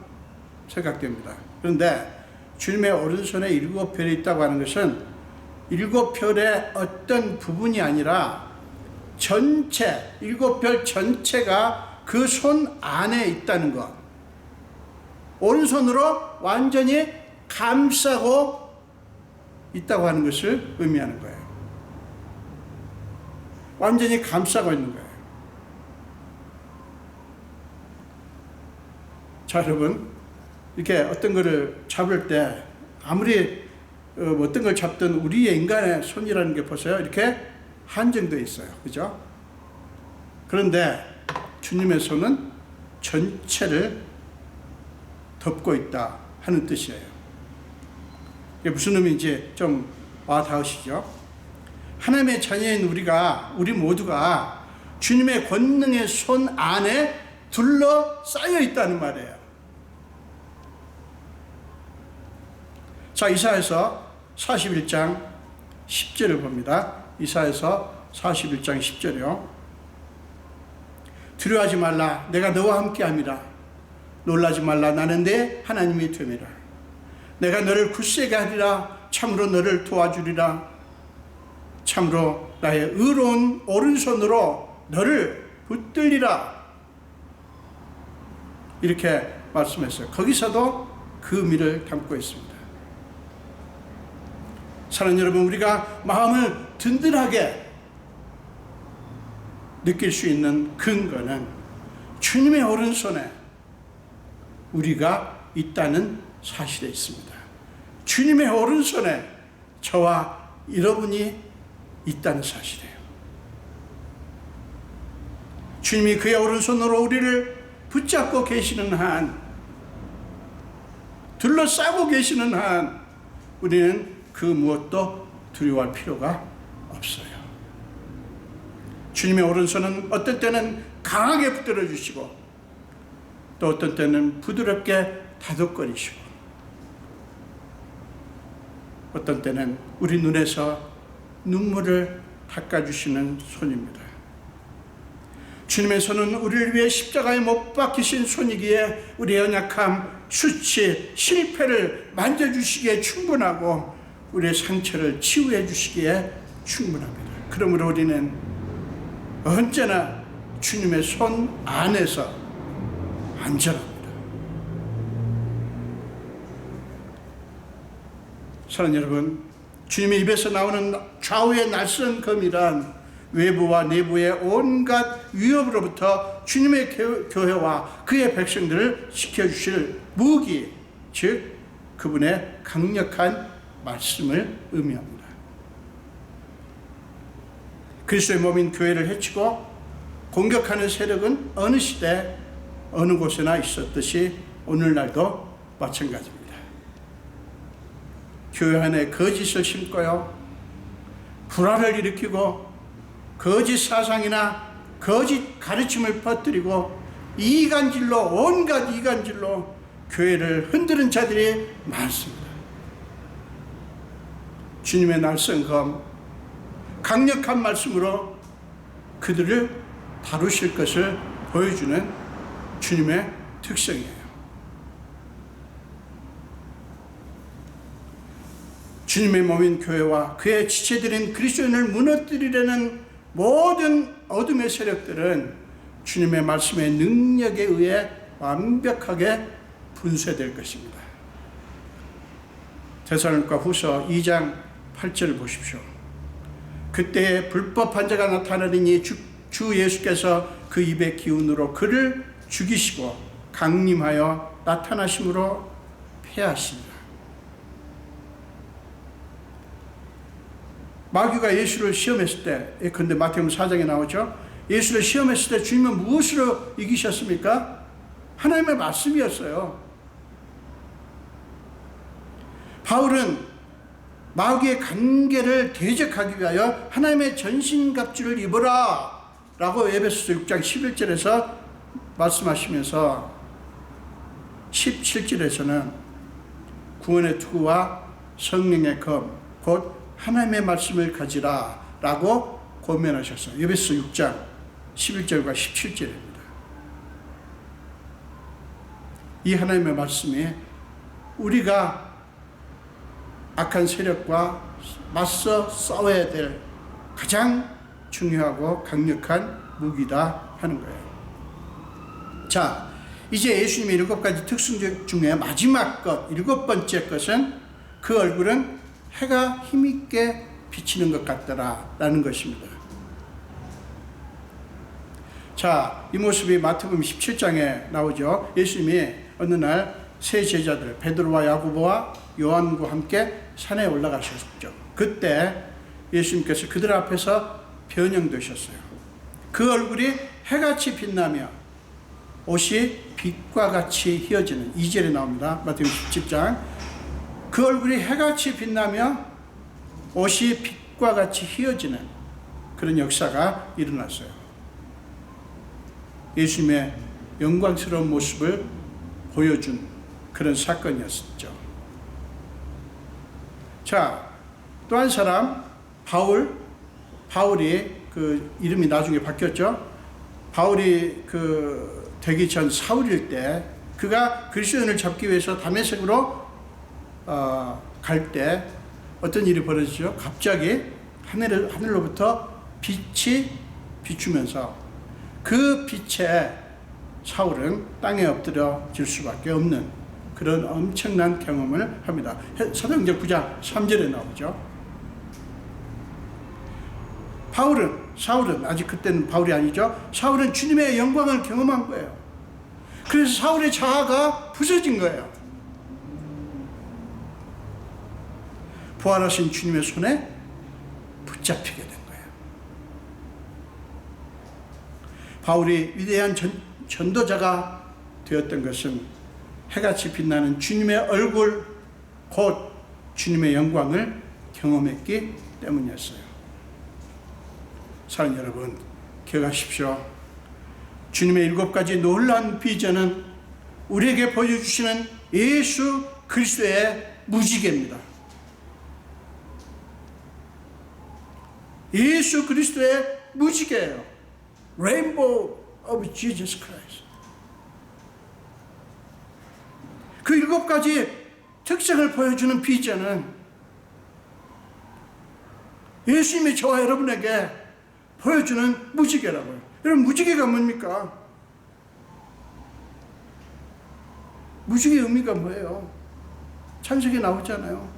생각됩니다. 그런데 주님의 오른손에 7별이 있다고 하는 것은 7별의 어떤 부분이 아니라 전체, 7별 전체가 그 손 안에 있다는 것. 오른손으로 완전히 감싸고 있다고 하는 것을 의미하는 거예요. 완전히 감싸고 있는 거예요. 자, 여러분, 이렇게 어떤 거를 잡을 때 아무리 어떤 걸 잡든 우리의 인간의 손이라는 게 보세요. 이렇게 한정되어 있어요. 그죠? 그런데 주님의 손은 전체를 덮고 있다 하는 뜻이에요. 이게 무슨 의미인지 좀 와닿으시죠? 하나님의 자녀인 우리 모두가 주님의 권능의 손 안에 둘러싸여 있다는 말이에요. 자, 이사야서 41장 10절을 봅니다. 이사야서 41장 10절이요. 두려워하지 말라. 내가 너와 함께함이라. 놀라지 말라. 나는 내 하나님이 됨이라. 내가 너를 굳세게 하리라. 참으로 너를 도와주리라. 참으로 나의 의로운 오른손으로 너를 붙들리라. 이렇게 말씀했어요. 거기서도 그 의미를 담고 있습니다. 사랑하는 여러분, 우리가 마음을 든든하게 느낄 수 있는 근거는 주님의 오른손에 우리가 있다는 사실에 있습니다. 주님의 오른손에 저와 여러분이 있다는 사실이에요. 주님이 그의 오른손으로 우리를 붙잡고 계시는 한, 둘러싸고 계시는 한, 우리는 그 무엇도 두려워할 필요가 없어요. 주님의 오른손은 어떤 때는 강하게 붙들어 주시고 또 어떤 때는 부드럽게 다독거리시고 어떤 때는 우리 눈에서 눈물을 닦아주시는 손입니다. 주님의 손은 우리를 위해 십자가에 못 박히신 손이기에 우리의 연약함, 수치, 실패를 만져주시기에 충분하고 우리의 상처를 치유해 주시기에 충분합니다. 그러므로 우리는 언제나 주님의 손 안에서 안전합니다. 사랑하는 여러분, 주님의 입에서 나오는 좌우의 낯선 검이란 외부와 내부의 온갖 위협으로부터 주님의 교회와 그의 백성들을 지켜주실 무기, 즉 그분의 강력한 말씀을 의미합니다. 그리스도의 몸인 교회를 해치고 공격하는 세력은 어느 시대 어느 곳에나 있었듯이 오늘날도 마찬가지입니다. 교회 안에 거짓을 심고요, 불화를 일으키고 거짓 사상이나 거짓 가르침을 퍼뜨리고 온갖 이간질로 교회를 흔드는 자들이 많습니다. 주님의 날성검, 강력한 말씀으로 그들을 다루실 것을 보여주는 주님의 특성이에요. 주님의 몸인 교회와 그의 지체들인 그리스도인을 무너뜨리려는 모든 어둠의 세력들은 주님의 말씀의 능력에 의해 완벽하게 분쇄될 것입니다. 데살로니가 후서 2장 8절을 보십시오. 그때에 불법한 자가 나타나리니 주 예수께서 그 입의 기운으로 그를 죽이시고 강림하여 나타나심으로 패하시니라. 마귀가 예수를 시험했을 때, 근데 마태복음 4장에 나오죠. 예수를 시험했을 때 주님은 무엇으로 이기셨습니까? 하나님의 말씀이었어요. 바울은 마귀의 관계를 대적하기 위하여 하나님의 전신갑주를 입어라 라고 에베소서 6장 11절에서 말씀하시면서 17절에서는 구원의 투구와 성령의 검, 곧 하나님의 말씀을 가지라 라고 권면하셨어요. 에베소서 6장 11절과 17절입니다. 이 하나님의 말씀이 우리가 악한 세력과 맞서 싸워야 될 가장 중요하고 강력한 무기다 하는 거예요. 자, 이제 예수님의 7가지 특징 중에 마지막 것, 7번째 것은 그 얼굴은 해가 힘있게 비치는 것 같더라 라는 것입니다. 자, 이 모습이 마태복음 17장에 나오죠. 예수님이 어느 날 세 제자들 베드로와 야고보와 요한과 함께 산에 올라가셨죠. 그때 예수님께서 그들 앞에서 변형되셨어요. 그 얼굴이 해같이 빛나며 옷이 빛과 같이 휘어지는 2절에 나옵니다. 마태복음 17장. 그 얼굴이 해같이 빛나며 옷이 빛과 같이 휘어지는 그런 역사가 일어났어요. 예수님의 영광스러운 모습을 보여준 그런 사건이었죠. 자, 또 한 사람 바울이 그 이름이 나중에 바뀌었죠. 바울이 그 되기 전 사울일 때 그가 그리스도인을 잡기 위해서 다메섹으로 갈 때 어떤 일이 벌어지죠? 갑자기 하늘로부터 빛이 비추면서 그 빛에 사울은 땅에 엎드려질 수밖에 없는 그런 엄청난 경험을 합니다. 사도행전 9장 3절에 나오죠. 사울은 아직 그때는 바울이 아니죠. 사울은 주님의 영광을 경험한 거예요. 그래서 사울의 자아가 부서진 거예요. 부활하신 주님의 손에 붙잡히게 된 거예요. 바울이 위대한 전도자가 되었던 것은 해같이 빛나는 주님의 얼굴, 곧 주님의 영광을 경험했기 때문이었어요. 사랑하는 여러분, 기억하십시오. 주님의 7가지 놀라운 비전은 우리에게 보여주시는 예수 그리스도의 무지개입니다. 예수 그리스도의 무지개예요. Rainbow of Jesus Christ. 그 7가지 특성을 보여주는 비전은 예수님이 저와 여러분에게 보여주는 무지개라고요. 여러분, 무지개가 뭡니까? 무지개 의미가 뭐예요? 창세기에 나오잖아요.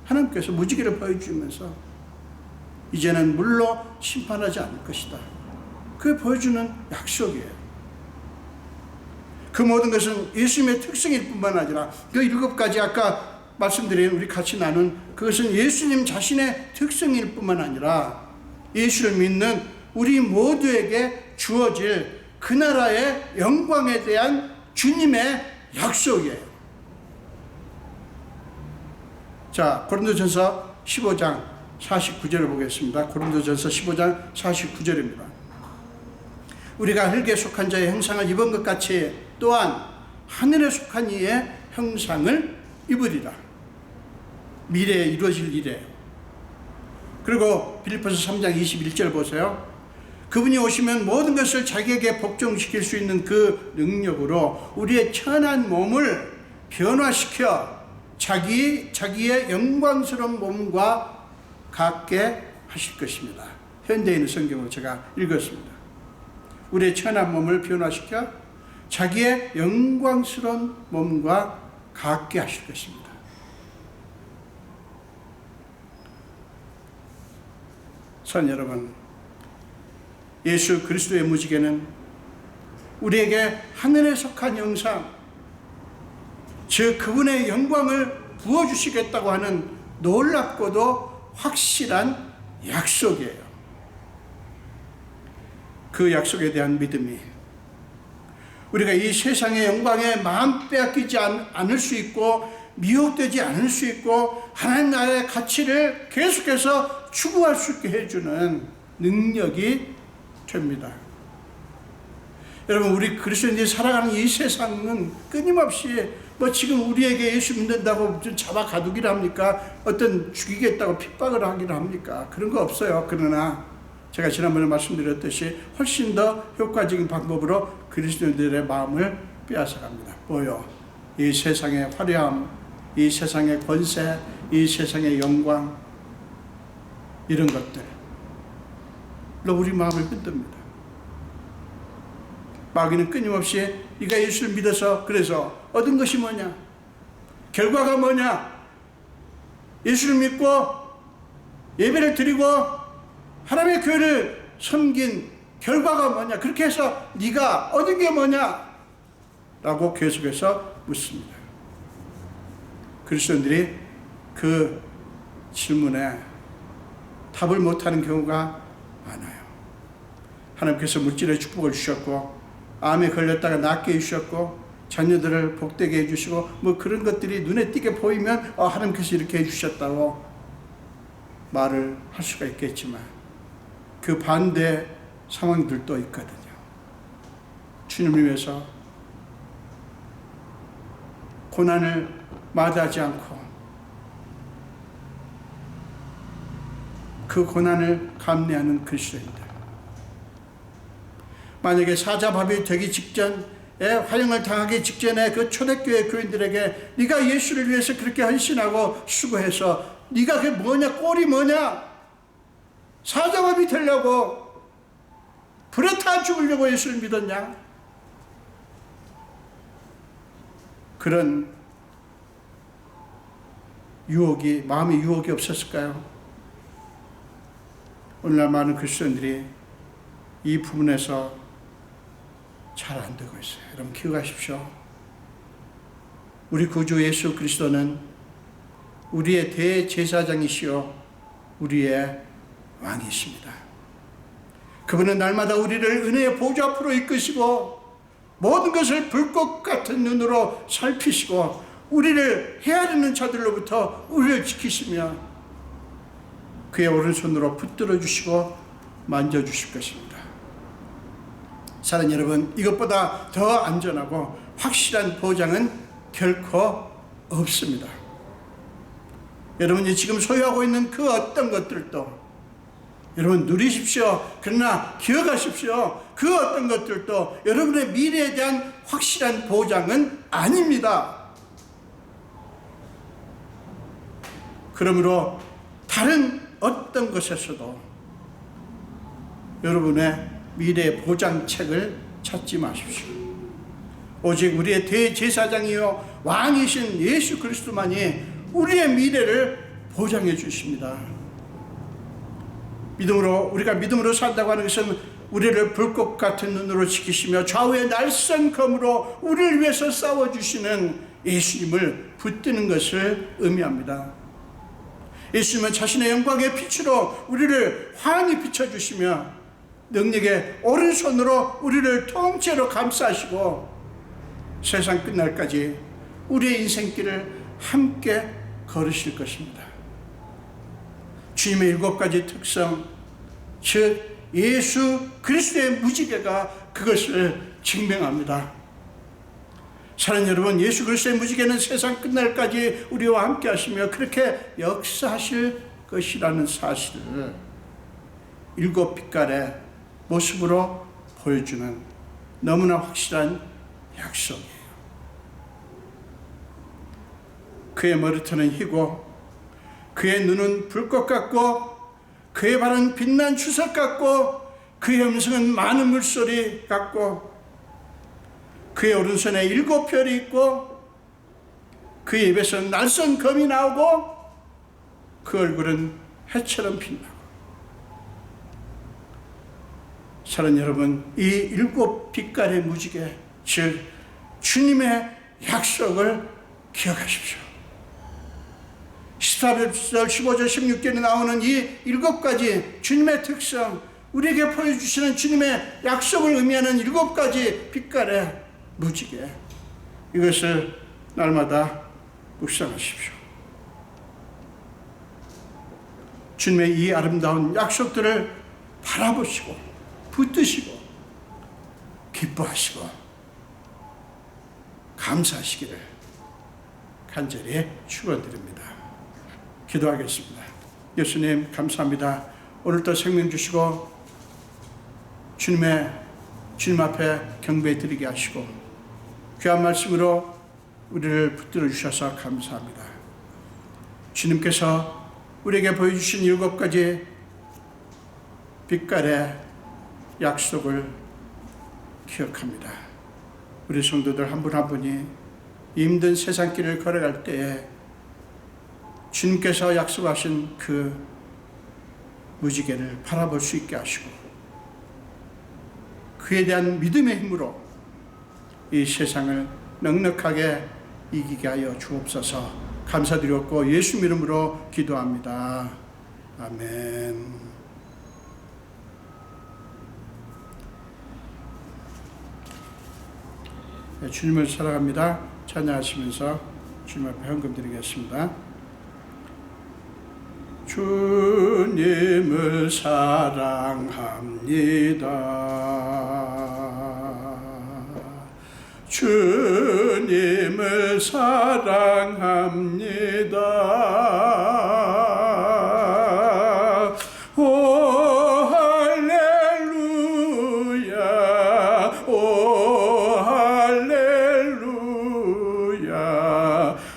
하나님께서 무지개를 보여주면서 이제는 물로 심판하지 않을 것이다. 그게 보여주는 약속이에요. 그 모든 것은 예수님의 특성일 뿐만 아니라 그 7가지 아까 말씀드린 우리 같이 나눈 그것은 예수님 자신의 특성일 뿐만 아니라 예수를 믿는 우리 모두에게 주어질 그 나라의 영광에 대한 주님의 약속이에요. 자, 고린도전서 15장 49절을 보겠습니다. 고린도전서 15장 49절입니다. 우리가 흙에 속한 자의 형상을 입은 것 같이 또한 하늘에 속한 이의 형상을 입으리라. 미래에 이루어질 일이에요. 그리고 빌립보서 3장 21절 보세요. 그분이 오시면 모든 것을 자기에게 복종시킬 수 있는 그 능력으로 우리의 천한 몸을 변화시켜 자기의 영광스러운 몸과 같게 하실 것입니다. 현대인의 성경으로 제가 읽었습니다. 우리의 천한 몸을 변화시켜 자기의 영광스러운 몸과 같게 하실 것입니다. 선 여러분, 예수 그리스도의 무지개는 우리에게 하늘에 속한 영상, 즉 그분의 영광을 부어주시겠다고 하는 놀랍고도 확실한 약속이에요. 그 약속에 대한 믿음이 우리가 이 세상의 영광에 마음 빼앗기지 않을 수 있고 미혹되지 않을 수 있고 하나님 나라의 가치를 계속해서 추구할 수 있게 해주는 능력이 됩니다. 여러분, 우리 그리스도인들이 살아가는 이 세상은 끊임없이 지금 우리에게 예수 믿는다고 잡아 가두기를 합니까? 어떤 죽이겠다고 핍박을 하기를 합니까? 그런 거 없어요. 그러나 제가 지난번에 말씀드렸듯이 훨씬 더 효과적인 방법으로 그리스도인들의 마음을 빼앗아갑니다. 뭐요? 이 세상의 화려함, 이 세상의 권세, 이 세상의 영광, 이런 것들로 우리 마음을 흔듭니다. 마귀는 끊임없이 네가 예수를 믿어서 그래서 얻은 것이 뭐냐? 결과가 뭐냐? 예수를 믿고 예배를 드리고 하나님의 교회를 섬긴 결과가 뭐냐? 그렇게 해서 네가 얻은 게 뭐냐? 라고 계속해서 묻습니다. 그리스도인들이 그 질문에 답을 못하는 경우가 많아요. 하나님께서 물질의 축복을 주셨고 암에 걸렸다가 낫게 해주셨고 자녀들을 복되게 해주시고 그런 것들이 눈에 띄게 보이면 하나님께서 이렇게 해주셨다고 말을 할 수가 있겠지만 그 반대 상황들도 있거든요. 주님을 위해서 고난을 마다하지 않고 그 고난을 감내하는 그리스도인들, 만약에 사자밥이 되기 직전에 화형을 당하기 직전에 그 초대교회 교인들에게 네가 예수를 위해서 그렇게 헌신하고 수고해서 네가 그게 뭐냐, 꼴이 뭐냐, 사자밥이 되려고 불에 타 죽으려고 예수를 믿었냐, 그런 유혹이, 마음의 유혹이 없었을까요? 오늘날 많은 그리스도인들이 이 부분에서 잘 안 되고 있어요. 여러분 기억하십시오. 우리 구주 예수 그리스도는 우리의 대제사장이시요 우리의 왕이십니다. 그분은 날마다 우리를 은혜의 보좌 앞으로 이끄시고 모든 것을 불꽃 같은 눈으로 살피시고 우리를 헤아리는 자들로부터 우리를 지키시며 그의 오른손으로 붙들어 주시고 만져주실 것입니다. 사랑하는 여러분, 이것보다 더 안전하고 확실한 보장은 결코 없습니다. 여러분이 지금 소유하고 있는 그 어떤 것들도 여러분 누리십시오. 그러나 기억하십시오. 그 어떤 것들도 여러분의 미래에 대한 확실한 보장은 아닙니다. 그러므로 다른 어떤 것에서도 여러분의 미래 보장책을 찾지 마십시오. 오직 우리의 대제사장이요 왕이신 예수 그리스도만이 우리의 미래를 보장해 주십니다. 믿음으로, 우리가 믿음으로 산다고 하는 것은 우리를 불꽃 같은 눈으로 지키시며 좌우의 날쌘 검으로 우리를 위해서 싸워주시는 예수님을 붙드는 것을 의미합니다. 예수님은 자신의 영광의 빛으로 우리를 환히 비춰주시며 능력의 오른손으로 우리를 통째로 감싸시고 세상 끝날까지 우리의 인생길을 함께 걸으실 것입니다. 주님의 7가지 특성, 즉 예수 그리스도의 무지개가 그것을 증명합니다. 사랑하는 여러분, 예수 그리스도의 무지개는 세상 끝날까지 우리와 함께 하시며 그렇게 역사하실 것이라는 사실을 7빛깔의 모습으로 보여주는 너무나 확실한 약속이에요. 그의 머리털은 희고 그의 눈은 불꽃 같고 그의 발은 빛난 주석 같고 그의 음성은 많은 물소리 같고 그의 오른손에 7별이 있고 그의 입에서 날쌘 검이 나오고 그 얼굴은 해처럼 빛나고. 사랑하는 여러분, 이 7빛깔의 무지개, 즉 주님의 약속을 기억하십시오. 14절, 15절, 16절에 나오는 이 7가지 주님의 특성, 우리에게 보여주시는 주님의 약속을 의미하는 7가지 빛깔의 무지개, 이것을 날마다 묵상하십시오. 주님의 이 아름다운 약속들을 바라보시고 붙드시고 기뻐하시고 감사하시기를 간절히 축원드립니다. 기도하겠습니다. 예수님 감사합니다. 오늘도 생명 주시고 주님 앞에 경배 드리게 하시고 귀한 말씀으로 우리를 붙들어 주셔서 감사합니다. 주님께서 우리에게 보여주신 7가지 빛깔의 약속을 기억합니다. 우리 성도들 한 분 한 분이 힘든 세상길을 걸어갈 때에 주님께서 약속하신 그 무지개를 바라볼 수 있게 하시고 그에 대한 믿음의 힘으로 이 세상을 넉넉하게 이기게 하여 주옵소서. 감사드렸고 예수 이름으로 기도합니다. 아멘. 네, 주님을 사랑합니다. 찬양하시면서 주님 앞에 헌금 드리겠습니다. 주님을 사랑합니다. 주님을 사랑합니다. 오 할렐루야, 오 할렐루야.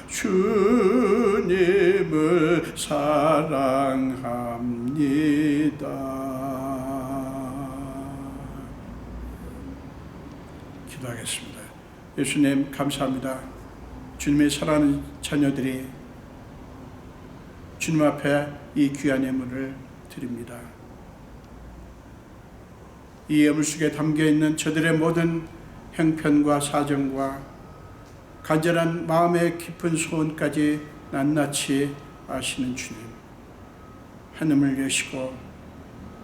주님을 사랑합니다. 기도하겠습니다. 예수님 감사합니다. 주님의 사랑하는 자녀들이 주님 앞에 이 귀한 예물을 드립니다. 이 예물 속에 담겨있는 저들의 모든 형편과 사정과 간절한 마음의 깊은 소원까지 낱낱이 아시는 주님, 하늘을 여시고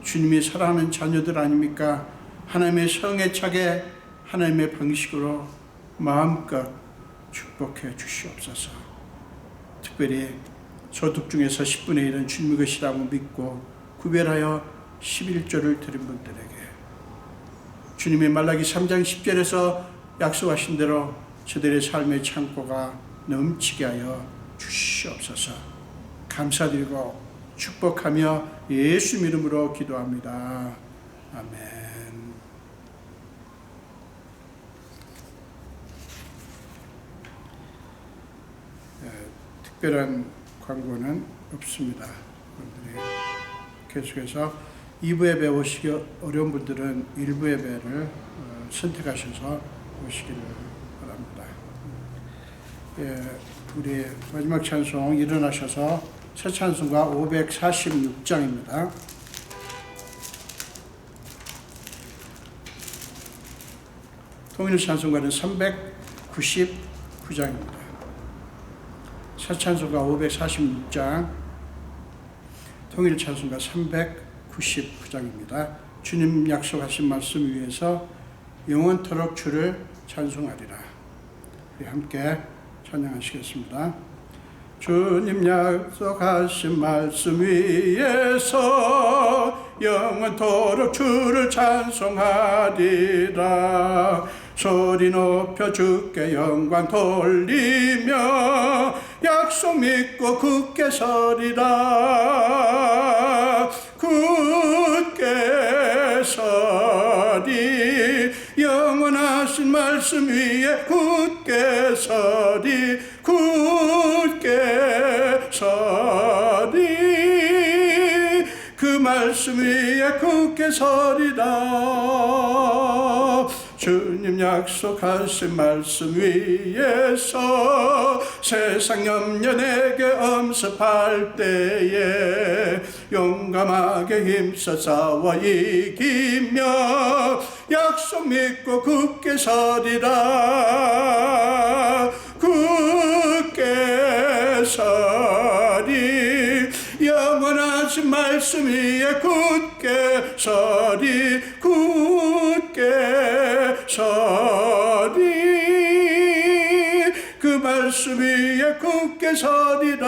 주님이 사랑하는 자녀들 아닙니까? 하나님의 성에 차게 하나님의 방식으로 마음껏 축복해 주시옵소서. 특별히 소득 중에서 10분의 1은 주님의 것이라고 믿고 구별하여 11조를 드린 분들에게 주님의 말라기 3장 10절에서 약속하신 대로 저들의 삶의 창고가 넘치게 하여 주시옵소서. 감사드리고 축복하며 예수 이름으로 기도합니다. 아멘. 특별한 광고는 없습니다. 여러분들이 계속해서 2부 예배 오시기 어려운 분들은 1부 예배를 선택하셔서 오시기를 바랍니다. 우리 마지막 찬송 일어나셔서 새 찬송가 546장입니다. 통일 찬송가는 399장입니다. 새 찬송가 546장, 통일 찬송가 399장입니다. 주님 약속하신 말씀 위에서 영원토록 주를 찬송하리라. 우리 함께 찬양하시겠습니다. 주님 약속하신 말씀 위에서 영원토록 주를 찬송하리라. 소리 높여 주께 영광 돌리며 약속 믿고 굳게 서리라. 굳게 서리. 영원하신 말씀 위에 굳게 서리. 굳게 서리. 그 말씀 위에 굳게 서리라. 주님 약속하신 말씀 위에서 세상 염려 내게 엄습할 때에 용감하게 힘써 싸워 이기며 약속 믿고 굳게 서리라. 굳게 서리. 영원하신 말씀 위에 굳게 서리. 굳게 서리. 그 말씀 위에 굳게 서리라.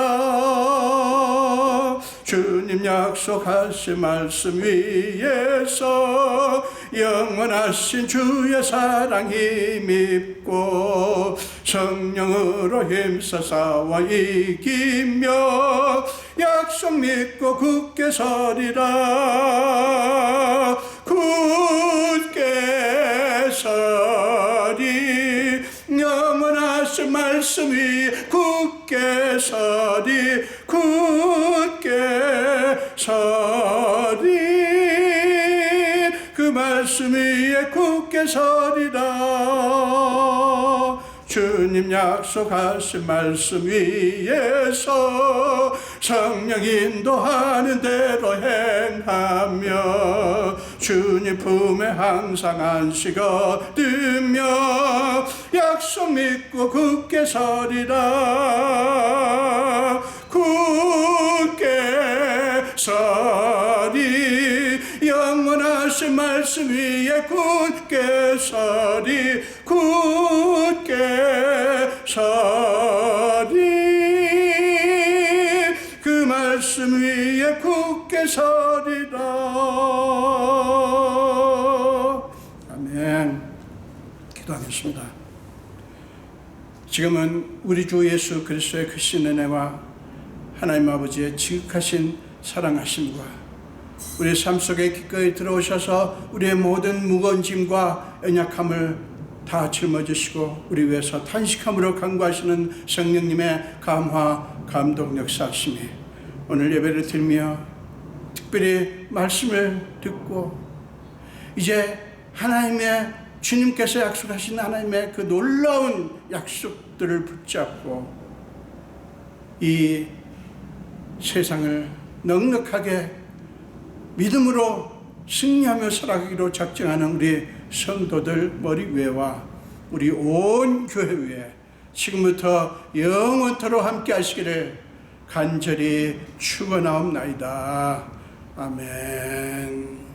주님 약속하신 말씀 위에서 영원하신 주의 사랑 힘입고 성령으로 힘써 싸워 이기며 약속 믿고 굳게 서리라. 굳게 서리. 영원하신 말씀 위에 굳게 서리. 굳게 서리. 그 말씀 위에 굳게 서리라. 주님 약속하신 말씀 위에서 성령 인도하는 대로 행하며 주님 품에 항상 안식 얻으며 약속 믿고 굳게 서리라. 굳게 서리. 영원하신 말씀 위에 굳게 서리. 굳게 서리. 그 말씀 위에 굳게 서리라. 아멘. 기도하겠습니다. 지금은 우리 주 예수 그리스도의 크신 은혜와 하나님 아버지의 지극하신 사랑하심과 우리의 삶 속에 기꺼이 들어오셔서 우리의 모든 무거운 짐과 연약함을 다 짊어지시고 우리 위해서 탄식함으로 간구하시는 성령님의 감화 감동 역사하심이 오늘 예배를 드리며 특별히 말씀을 듣고 이제 하나님의 주님께서 약속하신 하나님의 그 놀라운 약속들을 붙잡고 이 세상을 넉넉하게 믿음으로 승리하며 살아가기로 작정하는 우리 성도들 머리 위에와 우리 온 교회 위에 지금부터 영원토록 함께 하시기를 간절히 축원하옵나이다. 아멘.